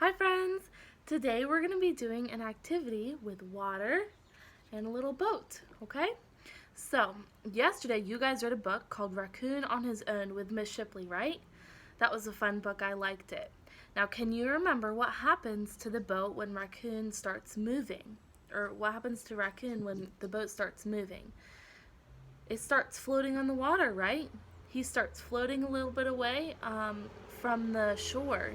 Hi friends! Today we're going to be doing an activity with water and a little boat, okay? So, yesterday you guys read a book called Raccoon on His Own with Miss Shipley, right? That was a fun book, I liked it. Now can you remember what happens to the boat when Raccoon starts moving? Or what happens to Raccoon when the boat starts moving? It starts floating on the water, right? He starts floating a little bit away from the shore.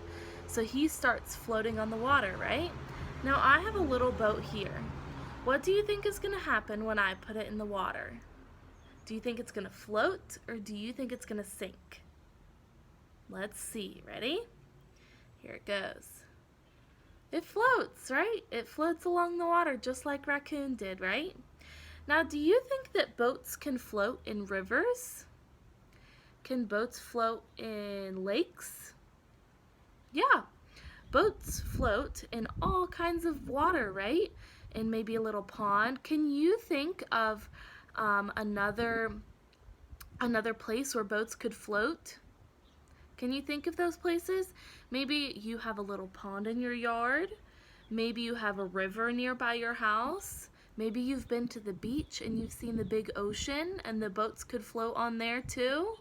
So he starts floating on the water, right? Now I have a little boat here. What do you think is going to happen when I put it in the water? Do you think it's going to float or do you think it's going to sink? Let's see. Ready? Here it goes. It floats, right? It floats along the water just like Raccoon did, right? Now, do you think that boats can float in rivers? Can boats float in lakes? Yeah, boats float in all kinds of water, right? And maybe a little pond. Can you think of another place where boats could float? Can you think of those places? Maybe you have a little pond in your yard. Maybe you have a river nearby your house. Maybe you've been to the beach and you've seen the big ocean and the boats could float on there too.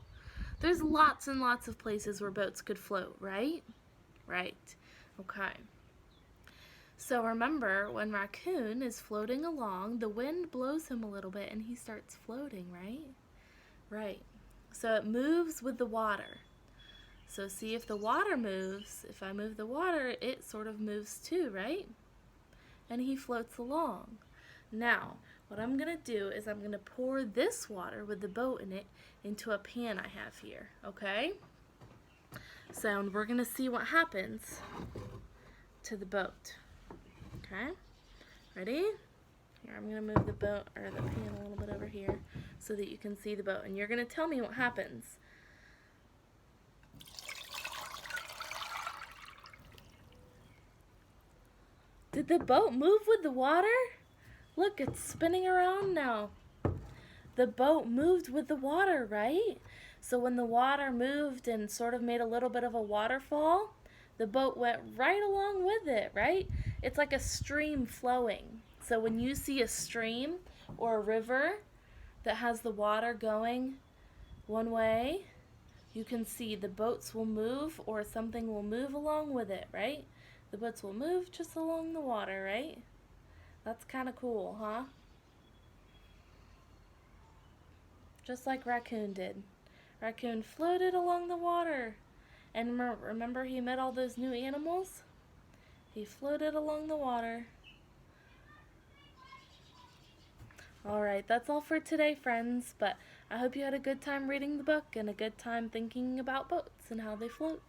There's lots and lots of places where boats could float, right? Right. Okay. So remember, when Raccoon is floating along, the wind blows him a little bit and he starts floating, right? Right. So it moves with the water. So see, if the water moves, if I move the water, it sort of moves too, right? And he floats along. Now, what I'm going to do is I'm going to pour this water with the boat in it into a pan I have here, okay? So we're going to see what happens to the boat. Okay? Ready? Here, I'm going to move the boat or the pan a little bit over here so that you can see the boat. And you're going to tell me what happens. Did the boat move with the water? Look, it's spinning around now. The boat moved with the water, right? So when the water moved and sort of made a little bit of a waterfall, the boat went right along with it, right? It's like a stream flowing. So when you see a stream or a river that has the water going one way, you can see the boats will move or something will move along with it, right? The boats will move just along the water, right? That's kind of cool, huh? Just like Raccoon did. Raccoon floated along the water. And remember he met all those new animals? He floated along the water. Alright, that's all for today, friends. But I hope you had a good time reading the book and a good time thinking about boats and how they float.